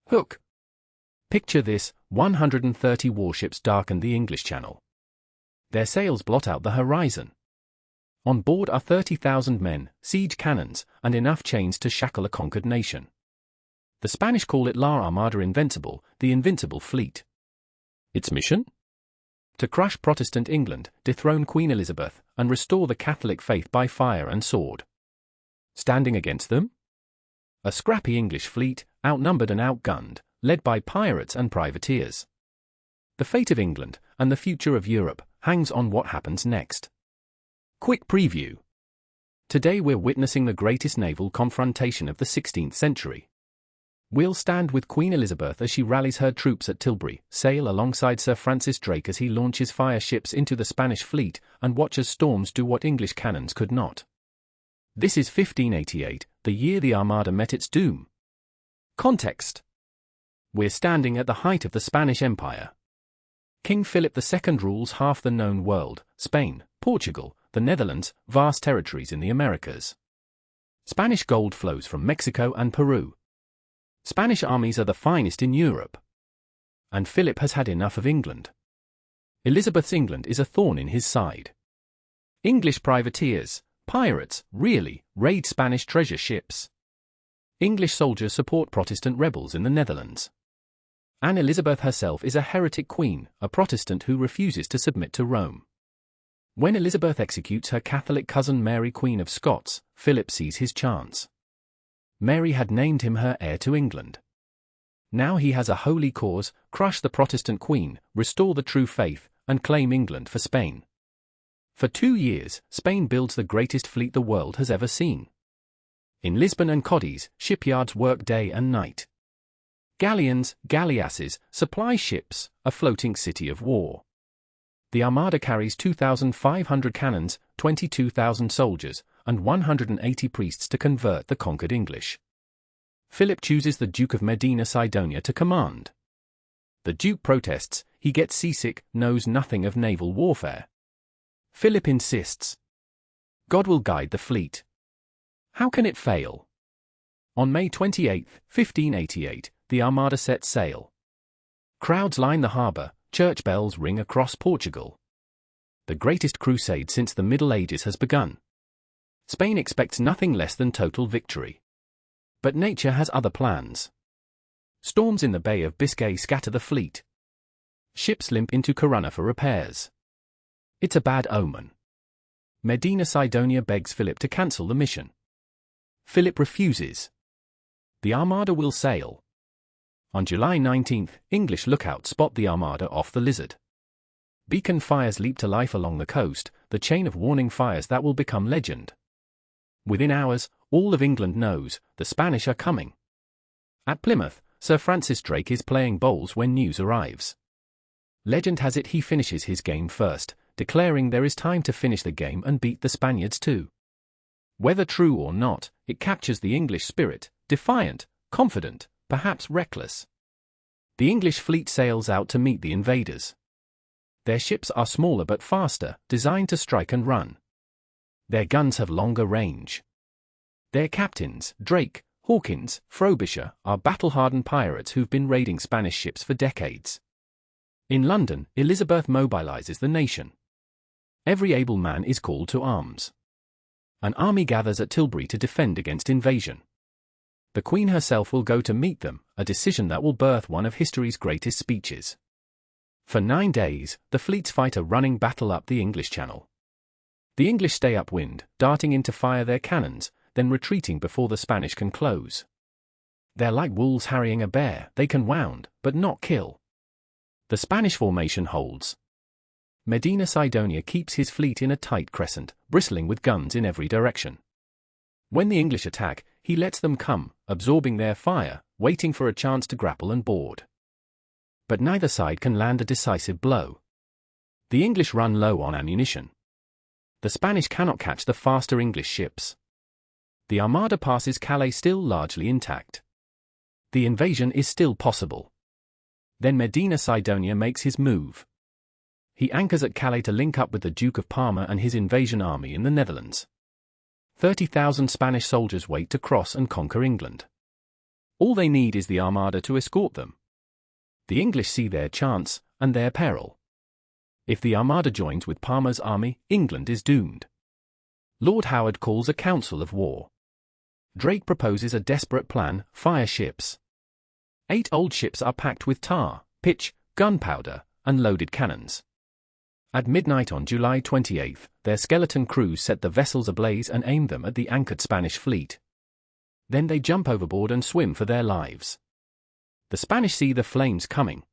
Hook. Picture this: 130 warships darken the English Channel. Their sails blot out the horizon. On board are 30,000 men, siege cannons, and enough chains to shackle a conquered nation. The Spanish call it La Armada Invencible, the Invincible Fleet. Its mission? To crush Protestant England, dethrone Queen Elizabeth, and restore the Catholic faith by fire and sword. Standing against them? A scrappy English fleet, outnumbered and outgunned, led by pirates and privateers. The fate of England, and the future of Europe, hangs on what happens next. Quick preview. Today we're witnessing the greatest naval confrontation of the 16th century. We'll stand with Queen Elizabeth as she rallies her troops at Tilbury, sail alongside Sir Francis Drake as he launches fire ships into the Spanish fleet, and watch as storms do what English cannons could not. This is 1588, the year the Armada met its doom. Context. We're standing at the height of the Spanish Empire. King Philip II rules half the known world: Spain, Portugal, the Netherlands, vast territories in the Americas. Spanish gold flows from Mexico and Peru. Spanish armies are the finest in Europe. And Philip has had enough of England. Elizabeth's England is a thorn in his side. English privateers, pirates, really, raid Spanish treasure ships. English soldiers support Protestant rebels in the Netherlands. Anne Elizabeth herself is a heretic queen, a Protestant who refuses to submit to Rome. When Elizabeth executes her Catholic cousin Mary, Queen of Scots, Philip sees his chance. Mary had named him her heir to England. Now he has a holy cause: crush the Protestant queen, restore the true faith, and claim England for Spain. For 2 years, Spain builds the greatest fleet the world has ever seen. In Lisbon and Cadiz, shipyards work day and night. Galleons, galleasses, supply ships, a floating city of war. The Armada carries 2,500 cannons, 22,000 soldiers, and 180 priests to convert the conquered English. Philip chooses the Duke of Medina Sidonia to command. The Duke protests: he gets seasick, knows nothing of naval warfare. Philip insists. God will guide the fleet. How can it fail? On May 28, 1588, the Armada sets sail. Crowds line the harbour, church bells ring across Portugal. The greatest crusade since the Middle Ages has begun. Spain expects nothing less than total victory. But nature has other plans. Storms in the Bay of Biscay scatter the fleet. Ships limp into Corunna for repairs. It's a bad omen. Medina Sidonia begs Philip to cancel the mission. Philip refuses. The Armada will sail. On July 19, English lookouts spot the Armada off the Lizard. Beacon fires leap to life along the coast, the chain of warning fires that will become legend. Within hours, all of England knows the Spanish are coming. At Plymouth, Sir Francis Drake is playing bowls when news arrives. Legend has it he finishes his game first, declaring there is time to finish the game and beat the Spaniards too. Whether true or not, it captures the English spirit: defiant, confident, perhaps reckless. The English fleet sails out to meet the invaders. Their ships are smaller but faster, designed to strike and run. Their guns have longer range. Their captains, Drake, Hawkins, Frobisher, are battle-hardened pirates who've been raiding Spanish ships for decades. In London, Elizabeth mobilizes the nation. Every able man is called to arms. An army gathers at Tilbury to defend against invasion. The Queen herself will go to meet them, a decision that will birth one of history's greatest speeches. For 9 days, the fleets fight a running battle up the English Channel. The English stay upwind, darting in to fire their cannons, then retreating before the Spanish can close. They're like wolves harrying a bear: they can wound, but not kill. The Spanish formation holds. Medina Sidonia keeps his fleet in a tight crescent, bristling with guns in every direction. When the English attack, he lets them come, absorbing their fire, waiting for a chance to grapple and board. But neither side can land a decisive blow. The English run low on ammunition. The Spanish cannot catch the faster English ships. The Armada passes Calais still largely intact. The invasion is still possible. Then Medina Sidonia makes his move. He anchors at Calais to link up with the Duke of Parma and his invasion army in the Netherlands. 30,000 Spanish soldiers wait to cross and conquer England. All they need is the Armada to escort them. The English see their chance and their peril. If the Armada joins with Palmer's army, England is doomed. Lord Howard calls a council of war. Drake proposes a desperate plan: fire ships. 8 old ships are packed with tar, pitch, gunpowder, and loaded cannons. At midnight on July 28, their skeleton crews set the vessels ablaze and aim them at the anchored Spanish fleet. Then they jump overboard and swim for their lives. The Spanish see the flames coming.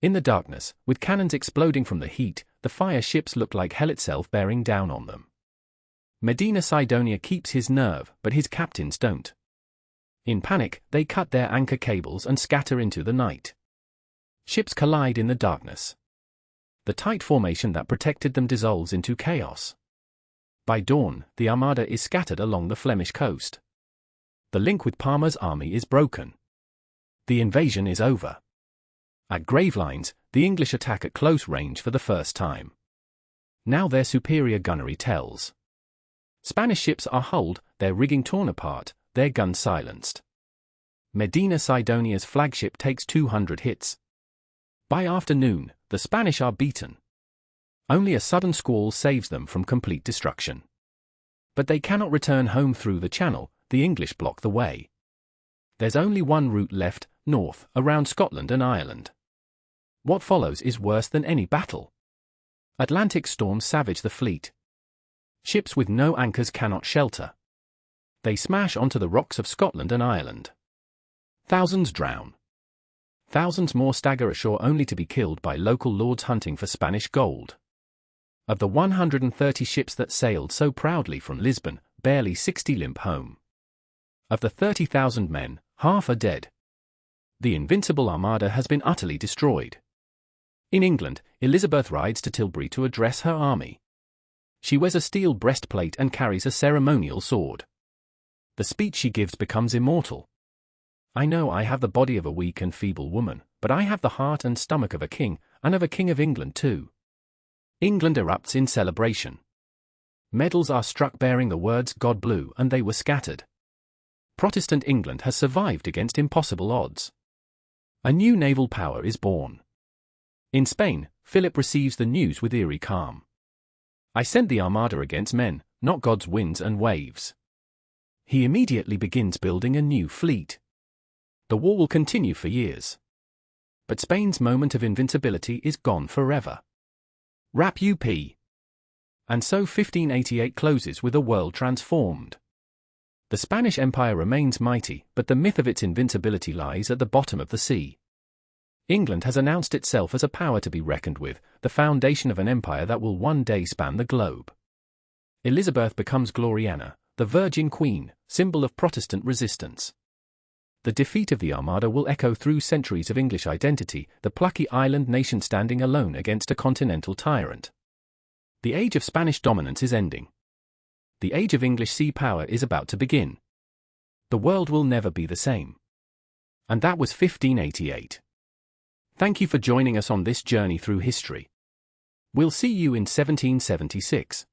In the darkness, with cannons exploding from the heat, the fire ships look like hell itself bearing down on them. Medina Sidonia keeps his nerve, but his captains don't. In panic, they cut their anchor cables and scatter into the night. Ships collide in the darkness. The tight formation that protected them dissolves into chaos. By dawn, the Armada is scattered along the Flemish coast. The link with Palmer's army is broken. The invasion is over. At Gravelines, the English attack at close range for the first time. Now their superior gunnery tells. Spanish ships are hulled, their rigging torn apart, their guns silenced. Medina Sidonia's flagship takes 200 hits. By afternoon, the Spanish are beaten. Only a sudden squall saves them from complete destruction. But they cannot return home through the Channel, the English block the way. There's only one route left, north, around Scotland and Ireland. What follows is worse than any battle. Atlantic storms savage the fleet. Ships with no anchors cannot shelter. They smash onto the rocks of Scotland and Ireland. Thousands drown. Thousands more stagger ashore only to be killed by local lords hunting for Spanish gold. Of the 130 ships that sailed so proudly from Lisbon, barely 60 limp home. Of the 30,000 men, half are dead. The invincible Armada has been utterly destroyed. In England, Elizabeth rides to Tilbury to address her army. She wears a steel breastplate and carries a ceremonial sword. The speech she gives becomes immortal. I know I have the body of a weak and feeble woman, but I have the heart and stomach of a king, and of a king of England too. England erupts in celebration. Medals are struck bearing the words God Blue, and they were scattered. Protestant England has survived against impossible odds. A new naval power is born. In Spain, Philip receives the news with eerie calm. I sent the Armada against men, not God's winds and waves. He immediately begins building a new fleet. The war will continue for years. But Spain's moment of invincibility is gone forever. Rap UP. And so 1588 closes with a world transformed. The Spanish Empire remains mighty, but the myth of its invincibility lies at the bottom of the sea. England has announced itself as a power to be reckoned with, the foundation of an empire that will one day span the globe. Elizabeth becomes Gloriana, the Virgin Queen, symbol of Protestant resistance. The defeat of the Armada will echo through centuries of English identity, the plucky island nation standing alone against a continental tyrant. The age of Spanish dominance is ending. The age of English sea power is about to begin. The world will never be the same. And that was 1588. Thank you for joining us on this journey through history. We'll see you in 1776.